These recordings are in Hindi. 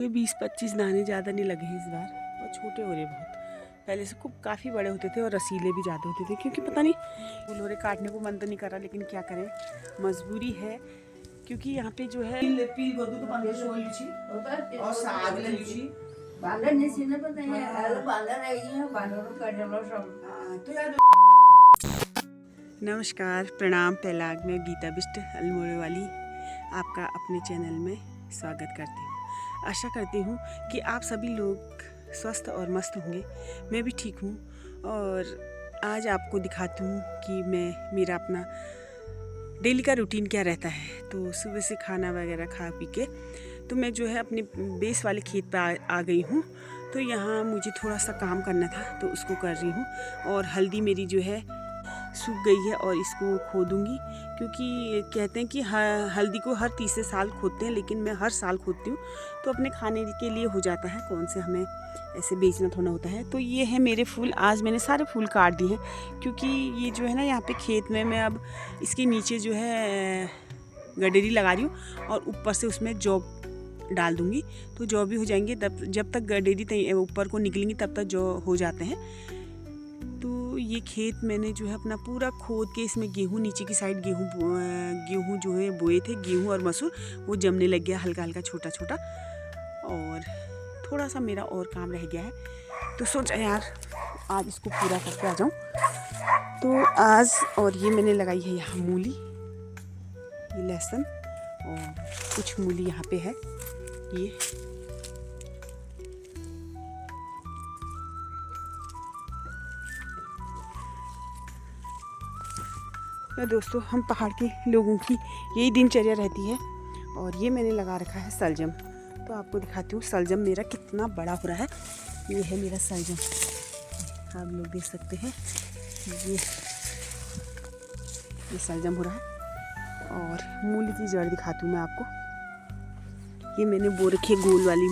ये 20-25 दाने ज़्यादा नहीं लगे हैं इस बार और छोटे हो रहे बहुत। पहले से खूब काफ़ी बड़े होते थे और रसीले भी ज़्यादा होते थे, क्योंकि पता नहीं फूल हो रहे, काटने को मन तो नहीं कर रहा, लेकिन क्या करें, मजबूरी है। क्योंकि यहाँ पे जो है और साग ले लीची बांधर नहीं ना पता है अलग बांधर आई है बांधरों का जलो सब तो यार। नमस्कार, प्रणाम। पहलाग में गीता बिष्ट अल्मोड़े वाली आपका अपने चैनल में स्वागत करती हूँ। आशा करती हूँ कि आप सभी लोग स्वस्थ और मस्त होंगे। मैं भी ठीक हूँ और आज आपको दिखाती हूँ कि मेरा अपना डेली का रूटीन क्या रहता है। तो सुबह से खाना वगैरह खा पी के तो मैं जो है अपने बेस वाले खेत पर आ गई हूँ। तो यहाँ मुझे थोड़ा सा काम करना था तो उसको कर रही हूँ। और हल्दी मेरी जो है सूख गई है और इसको खोदूंगी, क्योंकि कहते हैं कि हल्दी को हर तीसरे साल खोदते हैं, लेकिन मैं हर साल खोदती हूँ तो अपने खाने के लिए हो जाता है, कौन से हमें ऐसे बेचना थोड़ा होता है। तो ये है मेरे फूल। आज मैंने सारे फूल काट दिए हैं, क्योंकि ये जो है ना यहाँ पे खेत में मैं अब इसके नीचे जो है गडेरी लगा रही हूँ और ऊपर से उसमें जौ डाल दूंगी, तो जौ भी हो जाएंगे। तब जब तक गडेरी ऊपर को निकलेंगी तब तक जौ हो जाते हैं। तो ये खेत मैंने जो है अपना पूरा खोद के इसमें गेहूँ, नीचे की साइड गेहूँ जो है बोए थे, गेहूँ और मसूर, वो जमने लग गया हल्का हल्का छोटा छोटा। और थोड़ा सा मेरा और काम रह गया है, तो सोचा यार आज इसको पूरा करके आ जाऊँ। तो आज और ये मैंने लगाई है यहाँ मूली, ये लहसुन और कुछ मूली यहाँ पे है ये। तो दोस्तों, हम पहाड़ के लोगों की यही दिनचर्या रहती है। और ये मैंने लगा रखा है सलजम, तो आपको दिखाती हूँ सलजम मेरा कितना बड़ा हो रहा है। ये है मेरा सलजम, आप लोग देख सकते हैं। ये सलजम हो रहा है। और मूली की जड़ दिखाती हूँ मैं आपको। ये मैंने बो रखी है गोल वाली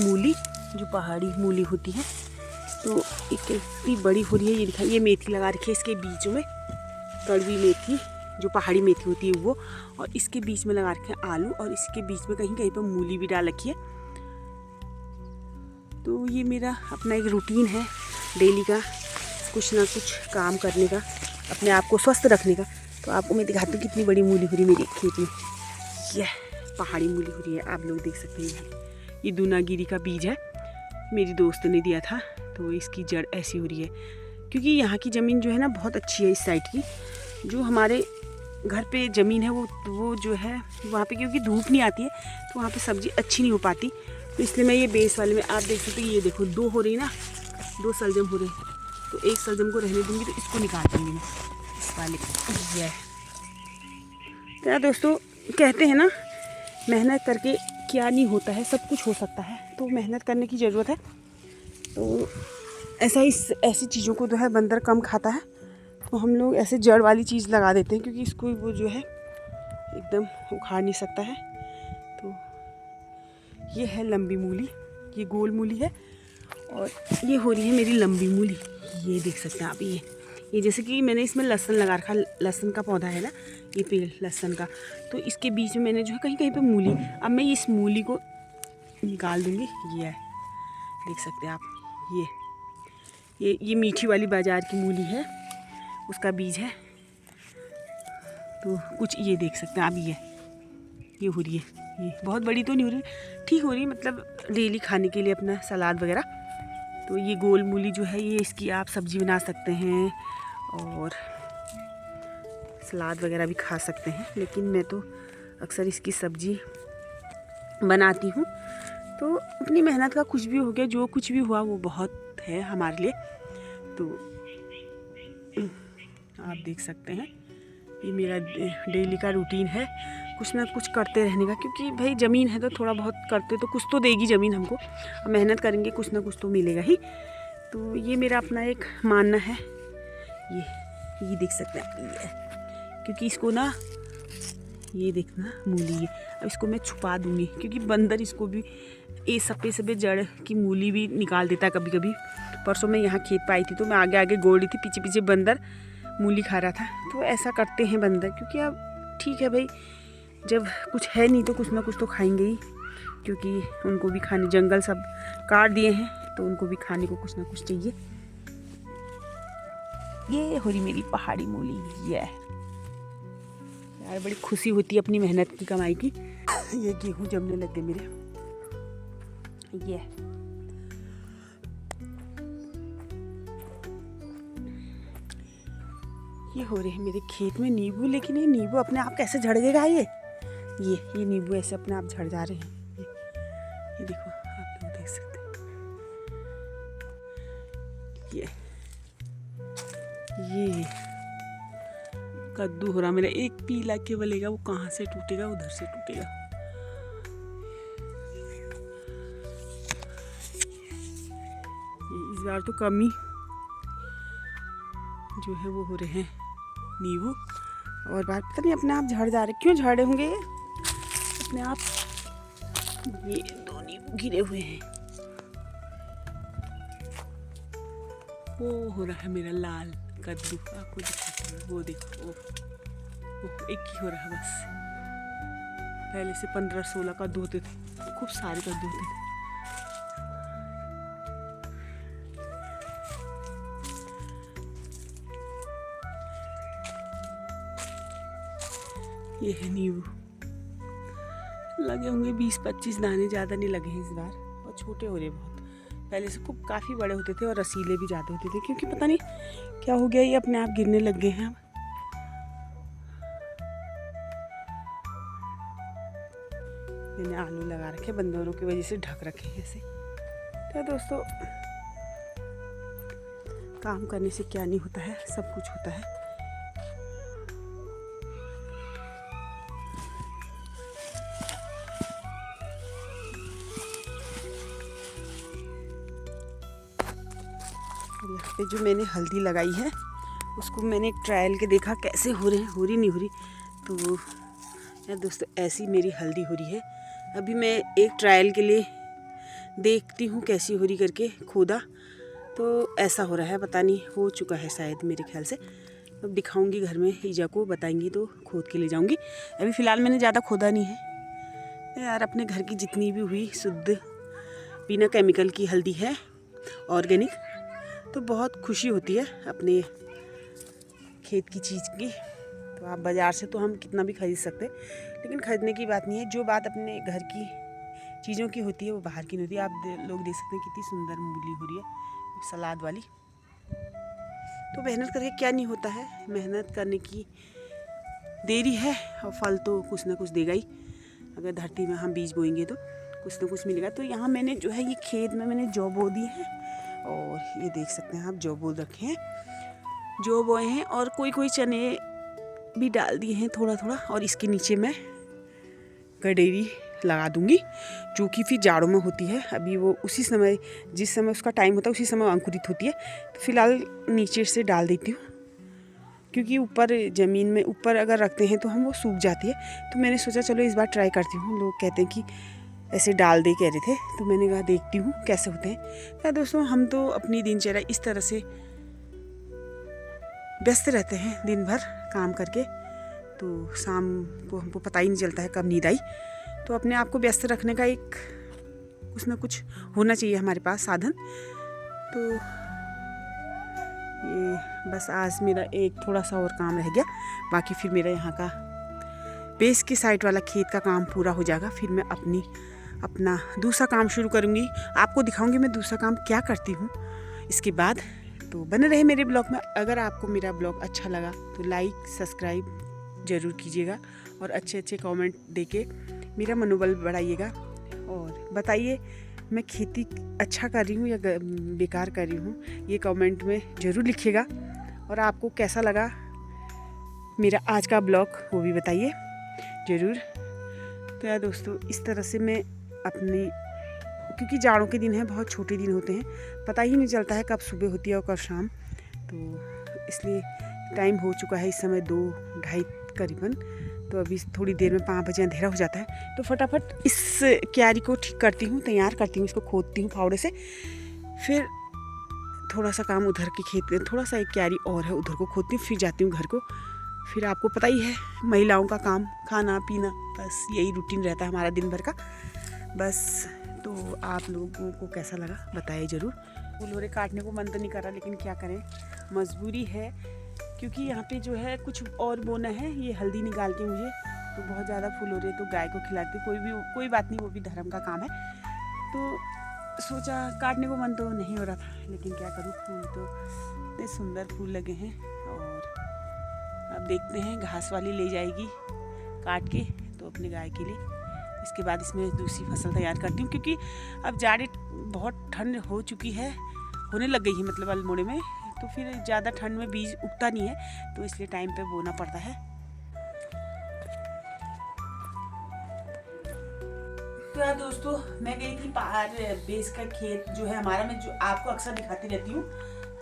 मूली जो पहाड़ी मूली होती है। तो इतनी बड़ी हो रही है, ये दिखाई। ये मेथी लगा रखी है इसके बीच में, कड़वी मेथी जो पहाड़ी मेथी होती है वो। और इसके बीच में लगा रखे हैं आलू, और इसके बीच में कहीं कहीं पर मूली भी डाल रखी है। तो ये मेरा अपना एक रूटीन है डेली का, कुछ ना कुछ काम करने का, अपने आप को स्वस्थ रखने का। तो आपको मैं दिखाती हूँ कितनी बड़ी मूली हो रही है मेरे खेत में। यह पहाड़ी मूली हो रही है, आप लोग देख सकते हैं। ये दूनागिरी का बीज है, मेरी दोस्त ने दिया था। तो इसकी जड़ ऐसी हो रही है, क्योंकि यहाँ की ज़मीन जो है ना बहुत अच्छी है। इस साइड की जो हमारे घर पे ज़मीन है वो जो है वहाँ पे, क्योंकि धूप नहीं आती है तो वहाँ पे सब्ज़ी अच्छी नहीं हो पाती। तो इसलिए मैं ये बेस वाले में, आप देख सकते हैं, ये देखो दो हो रही ना, दो सलजम हो रहे। तो एक सलजम को रहने दूँगी, तो इसको निकाल दूँगी मैं इस वाले को। ये तो यार दोस्तों, कहते हैं ना मेहनत करके क्या नहीं होता है, सब कुछ हो सकता है। तो मेहनत करने की ज़रूरत है। तो ऐसी चीज़ों को जो है बंदर कम खाता है, तो हम लोग ऐसे जड़ वाली चीज़ लगा देते हैं, क्योंकि इसको वो जो है एकदम उखाड़ नहीं सकता है। तो ये है लंबी मूली, ये गोल मूली है, और ये हो रही है मेरी लंबी मूली। ये देख सकते हैं आप। ये जैसे कि मैंने इसमें लहसुन लगा रखा, लहसुन का पौधा है ना, ये पेड़ लहसुन का। तो इसके बीच में मैंने जो है कहीं कहीं पे मूली, अब मैं इस मूली को निकाल दूँगी। ये है, देख सकते हैं आप। ये मीठी वाली बाज़ार की मूली है, उसका बीज है। तो कुछ ये देख सकते हैं आप। ये हो रही है, ये बहुत बड़ी तो नहीं हो रही, ठीक हो रही, मतलब डेली खाने के लिए अपना सलाद वगैरह। तो ये गोल मूली जो है, ये इसकी आप सब्ज़ी बना सकते हैं और सलाद वगैरह भी खा सकते हैं, लेकिन मैं तो अक्सर इसकी सब्ज़ी बनाती हूँ। तो अपनी मेहनत का कुछ भी हो गया, जो कुछ भी हुआ वो बहुत है हमारे लिए। तो आप देख सकते हैं, ये मेरा डेली का रूटीन है, कुछ ना कुछ करते रहने का। क्योंकि भाई ज़मीन है तो थोड़ा बहुत करते तो कुछ तो देगी ज़मीन हमको, मेहनत करेंगे कुछ ना कुछ तो मिलेगा ही। तो ये मेरा अपना एक मानना है। ये देख सकते हैं, ये क्योंकि इसको ना, ये देखना मूली है, अब इसको मैं छुपा दूँगी, क्योंकि बंदर इसको भी ये सफ़ेद जड़ की मूली भी निकाल देता है कभी कभी। परसों मैं यहाँ खेत पर आई थी तो मैं आगे आगे गोड़ रही थी, पीछे पीछे बंदर मूली खा रहा था। तो ऐसा करते हैं बंदर, क्योंकि अब ठीक है भाई, जब कुछ है नहीं तो कुछ ना कुछ तो खाएंगे ही। क्योंकि उनको भी खाने, जंगल सब काट दिए हैं तो उनको भी खाने को कुछ ना कुछ चाहिए। ये हो रही मेरी पहाड़ी मूली। ये यार बड़ी खुशी होती है अपनी मेहनत की कमाई की। ये गेहूं जमने लग गए मेरे। ये हो रहे हैं मेरे खेत में नींबू, लेकिन ये नींबू अपने आप कैसे झड़ गएगा? ये नींबू ऐसे अपने आप झड़ जा रहे हैं। ये देखो, आप लोग देख सकते हैं। ये कद्दू हो रहा मेरा। एक पीला के बलेगा, वो कहाँ से टूटेगा? उधर से टूटेगा। इस बार तो कमी जो है वो हो रहे हैं नींबू, और बात पता नहीं अपने आप झड़ जा रहे। क्यों झड़े होंगे अपने आप? ये 2 नींबू गिरे हुए हैं। वो हो रहा है मेरा लाल कद्दू, आपको दिखाता हूँ। वो देखो, वो एक ही हो रहा है बस। पहले से 15-16 कद्दू होते थे, खूब सारे कद्दू होते थे। ये है नींबू, लगे होंगे 20-25 दाने, ज़्यादा नहीं लगे हैं इस बार, और छोटे हो रहे बहुत। पहले से खूब काफ़ी बड़े होते थे और रसीले भी ज़्यादा होते थे, क्योंकि पता नहीं क्या हो गया, ये अपने आप गिरने लग गए हैं अब। मैंने आलू लगा रखे, बंदरों की वजह से ढक रखे हैं ऐसे। तो दोस्तों, काम करने से क्या नहीं होता है, सब कुछ होता है। यहाँ पे जो मैंने हल्दी लगाई है, उसको मैंने एक ट्रायल के देखा कैसे हो रहे हैं, हो रही नहीं हो रही। तो यार दोस्तों, ऐसी मेरी हल्दी हो रही है। अभी मैं एक ट्रायल के लिए देखती हूँ कैसी हो रही करके, खोदा तो ऐसा हो रहा है, पता नहीं हो चुका है शायद मेरे ख्याल से। अब दिखाऊंगी घर में, ईजा को बताएंगी तो खोद के ले जाऊंगी। अभी फ़िलहाल मैंने ज़्यादा खोदा नहीं है यार। अपने घर की जितनी भी हुई शुद्ध बिना केमिकल की हल्दी है, ऑर्गेनिक, तो बहुत खुशी होती है अपने खेत की चीज़ की। तो आप बाज़ार से तो हम कितना भी खरीद सकते, लेकिन ख़रीदने की बात नहीं है। जो बात अपने घर की चीज़ों की होती है वो बाहर की नहीं होती है। आप लोग देख सकते हैं कितनी सुंदर मूली हो रही है, सलाद वाली। तो मेहनत करके क्या नहीं होता है, मेहनत करने की देरी है और फल तो कुछ ना कुछ देगा ही। अगर धरती में हम बीज बोएंगे तो कुछ ना कुछ मिलेगा। तो यहाँ मैंने जो है, ये खेत में मैंने जौ बो दी है, और ये देख सकते हैं आप, जौ बो रखे हैं, जौ बोए हैं, और कोई चने भी डाल दिए हैं थोड़ा थोड़ा। और इसके नीचे मैं गडेरी लगा दूंगी, जो कि फिर जाड़ों में होती है। अभी वो उसी समय, जिस समय उसका टाइम होता है उसी समय अंकुरित होती है। तो फिलहाल नीचे से डाल देती हूँ, क्योंकि ऊपर ज़मीन में ऊपर अगर रखते हैं तो हम वो सूख जाती है। तो मैंने सोचा चलो इस बार ट्राई करती हूँ। लोग कहते हैं कि ऐसे डाल दे कह रहे थे, तो मैंने कहा देखती हूँ कैसे होते हैं। क्या दोस्तों, हम तो अपनी दिनचर्या इस तरह से व्यस्त रहते हैं दिन भर काम करके, तो शाम को हमको पता ही नहीं चलता है कब नींद आई। तो अपने आप को व्यस्त रखने का एक कुछ ना कुछ होना चाहिए हमारे पास साधन। तो ये बस आज मेरा एक थोड़ा सा और काम रह गया, बाकी फिर मेरा यहाँ का बेस की साइड वाला खेत का काम पूरा हो जाएगा। फिर मैं अपना दूसरा काम शुरू करूँगी। आपको दिखाऊंगी मैं दूसरा काम क्या करती हूँ इसके बाद। तो बने रहे मेरे ब्लॉग में। अगर आपको मेरा ब्लॉग अच्छा लगा तो लाइक सब्सक्राइब ज़रूर कीजिएगा, और अच्छे कमेंट देके मेरा मनोबल बढ़ाइएगा, और बताइए मैं खेती अच्छा कर रही हूँ या बेकार कर रही हूँ, ये कमेंट में ज़रूर लिखिएगा। और आपको कैसा लगा मेरा आज का ब्लॉग वो भी बताइए ज़रूर। तो यार दोस्तों, इस तरह से मैं अपनी, क्योंकि जाड़ों के दिन हैं, बहुत छोटे दिन होते हैं, पता ही नहीं चलता है कब सुबह होती है और कब शाम। तो इसलिए टाइम हो चुका है इस समय 2-2:30 करीबन। तो अभी थोड़ी देर में 5 बजे अंधेरा हो जाता है। तो फटाफट इस क्यारी को ठीक करती हूँ, तैयार करती हूँ, इसको खोदती हूँ फावड़े से। फिर थोड़ा सा काम उधर के खेत में, थोड़ा सा एक क्यारी और है, उधर को खोदती हूँ, फिर जाती हूँ घर को। फिर आपको पता ही है महिलाओं का काम, खाना पीना, बस यही रूटीन रहता है हमारा दिन भर का। बस तो आप लोगों को कैसा लगा बताइए ज़रूर। फूल हो रहे काटने को मन तो नहीं कर रहा, लेकिन क्या करें, मजबूरी है, क्योंकि यहाँ पे जो है कुछ और बोना है। ये हल्दी निकाल के मुझे तो बहुत ज़्यादा फूल हो रहे तो गाय को खिलाती, कोई बात नहीं, वो भी धर्म का काम है। तो सोचा काटने को मन तो नहीं हो रहा था, लेकिन क्या करूँ, फूल तो इतने सुंदर फूल लगे हैं। और अब देखते हैं, घास वाली ले जाएगी काट के तो अपने गाय के लिए। इसके बाद इसमें दूसरी फसल तैयार करती हूँ, क्योंकि अब जाड़े बहुत ठंड हो चुकी है, होने लग गई है मतलब अल्मोड़े में, तो फिर ज़्यादा ठंड में बीज उगता नहीं है, तो इसलिए टाइम पे बोना पड़ता है। तो यार दोस्तों, मैं गई थी पहाड़ बेस का खेत जो है हमारा, मैं जो आपको अक्सर दिखाती रहती हूँ,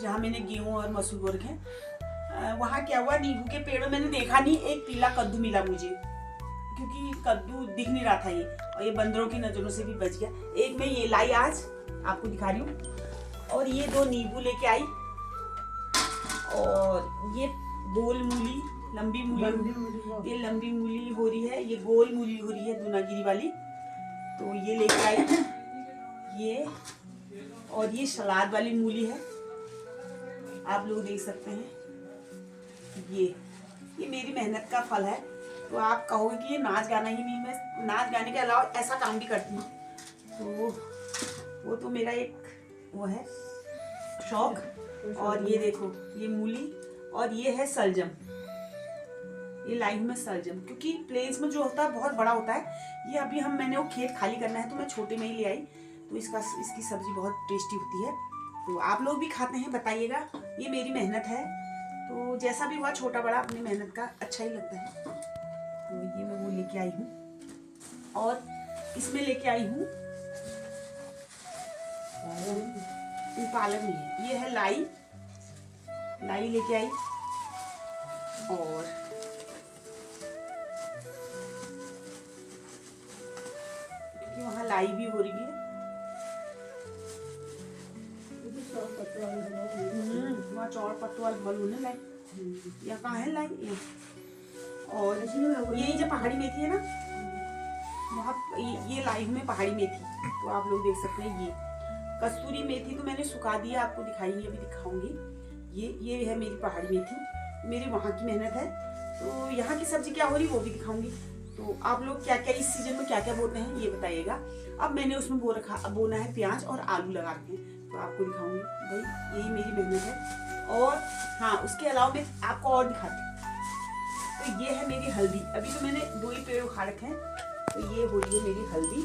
जहाँ मैंने गेहूँ और मसूर बो रखे हैं। वहाँ क्या हुआ, नींबू के पेड़ों मैंने देखा नहीं, एक पीला कद्दू मिला मुझे, क्योंकि कद्दू दिख नहीं रहा था ये, और ये बंदरों की नजरों से भी बच गया। एक मैं ये लाई आज आपको दिखा रही हूँ, और ये 2 नींबू लेके आई, और ये गोल मूली, लंबी मूली, ये लंबी मूली हो रही है, ये गोल मूली हो रही है दूनागिरी वाली, तो ये लेके आई ये। और ये सलाद वाली मूली है, आप लोग देख सकते हैं। ये मेरी मेहनत का फल है। तो आप कहोगे कि ये नाच गाना ही नहीं, मैं नाच गाने के अलावा ऐसा काम भी करती हूँ, तो वो तो मेरा एक वो है शौक। और ये देखो, ये मूली, और ये है सलजम, ये लाई हूँ मैं सलजम, क्योंकि प्लेन्स में जो होता है बहुत बड़ा होता है। ये अभी मैंने वो खेत खाली करना है, तो मैं छोटे में ही ले आई, तो इसकी सब्जी बहुत टेस्टी होती है। तो आप लोग भी खाते हैं, बताइएगा। ये मेरी मेहनत है, तो जैसा भी हुआ छोटा बड़ा अपनी मेहनत का अच्छा ही लगता है। तो ये मैं वो लेके आई हूँ, और इसमें लेके आई हूँ पालक नहीं है, ये है लाई लेके आई, और क्योंकि वहाँ लाई भी हो रही है, वहाँ चौड़ पत्तों वाले फल होने लाई, या कहाँ है लाई। और ये जो पहाड़ी मेथी है ना, वहाँ ये लाई में पहाड़ी मेथी, तो आप लोग देख सकते हैं। ये कस्तूरी मेथी तो मैंने सुखा दिया, आपको दिखाएंगे, अभी दिखाऊंगी। ये है मेरी पहाड़ी मेथी, मेरी वहाँ की मेहनत है। तो यहाँ की सब्जी क्या हो रही वो भी दिखाऊंगी। तो आप लोग क्या क्या इस सीजन में क्या क्या बोते हैं ये बताइएगा। अब मैंने उसमें बोना है प्याज और आलू लगा के, तो आपको दिखाऊंगी। भाई यही मेरी मेहनत है। और हाँ, उसके अलावा मैं आपको और दिखाती हूँ। तो ये है मेरी हल्दी, अभी तो मैंने 2 ही पेड़ उखाड़ रखे हैं, तो ये हो रही है मेरी हल्दी,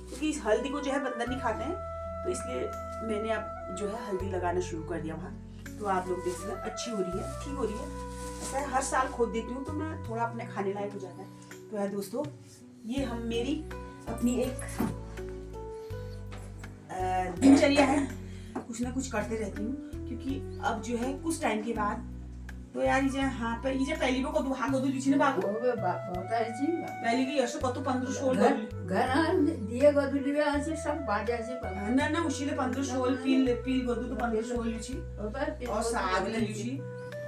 क्योंकि इस हल्दी को जो है बंदर नहीं खाते हैं, तो इसलिए मैंने अब जो है हल्दी लगाना शुरू कर दिया वहाँ। तो आप लोग देख सकते हैं, अच्छी हो रही है, ठीक हो रही है। ऐसा है, हर साल खोद देती हूँ, तो मैं थोड़ा अपने खाने लायक हो जाता है। तो यार दोस्तों, ये मेरी अपनी एक दिनचर्या है, कुछ ना कुछ करते रहती हूँ, क्योंकि अब जो है कुछ टाइम के बाद तो यार ये पहली को कदू हाँ कदू लिची ने बागो पहली की यशो कतो 15-16 घर दिए गदू लिवे आसे सब बाजे आसे ना उशीले 15-16 पील गदू तो 15-16 लिची और साग ले लिची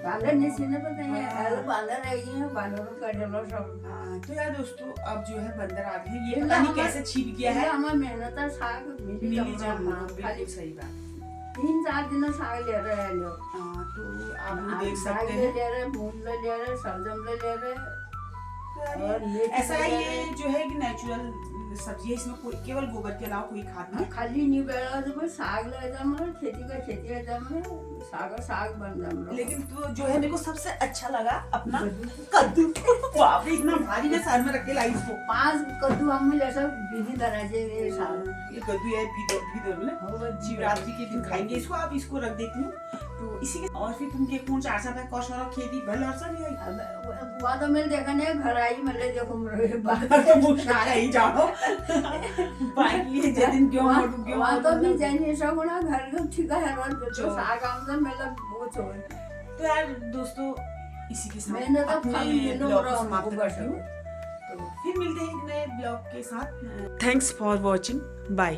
बांदर निसी ने पता है एलो बांदर रह गई है, बांदरों का डलो सब। तो यार दोस्तों, अब जो है बंदर आ गए हैं, ये पता नहीं कैसे छिप गया है। हमें मेहनत साग मिली बिल्कुल सही बात। 3-4 दिन साग ले रहे हैं लोग। तो आप लोग देख सकते हैं, ले रहे, मूंग ले रहे, सलजम ले रहे। और ऐसा ये जो है कि नेचुरल सब्जी है, इसमें कोई केवल गोबर के अलावा कोई खाद नहीं। खाली नहीं बैठा तो कोई साग ले जाम, खेती का जाम, साग बन जाम। लेकिन तो जो है मेरे को सबसे अच्छा लगा अपना कद्दू। बाप रे, इतना भारी मैं सर में रख के लाई इसको। 5 कद्दू हम ले सब बिनी दराजे ये साग। ये कद्दू है भीतर में, शिवरात्रि के दिन खाएंगे इसको। आप इसको रख देती हूँ, तो इसी के और फिर तुम के कौन 4 साल तक कौशल और खेती भले और सब नहीं हुआ तो मैंने देखा नहीं, घर आई मैंने देखो तो मुश्किल ही जाओ बाकी ये दिन क्यों मोटू क्यों वहाँ तो भी जानिए सब ना घर को ठीक है रोज जो साग आमदन मेरा बहुत हो। तो यार दोस्तों, इसी के साथ मैंने तो अपने ब्लॉग को समाप्त करती हूँ। तो फिर मिलते हैं एक नए ब्लॉग के साथ। Thanks for watching, bye.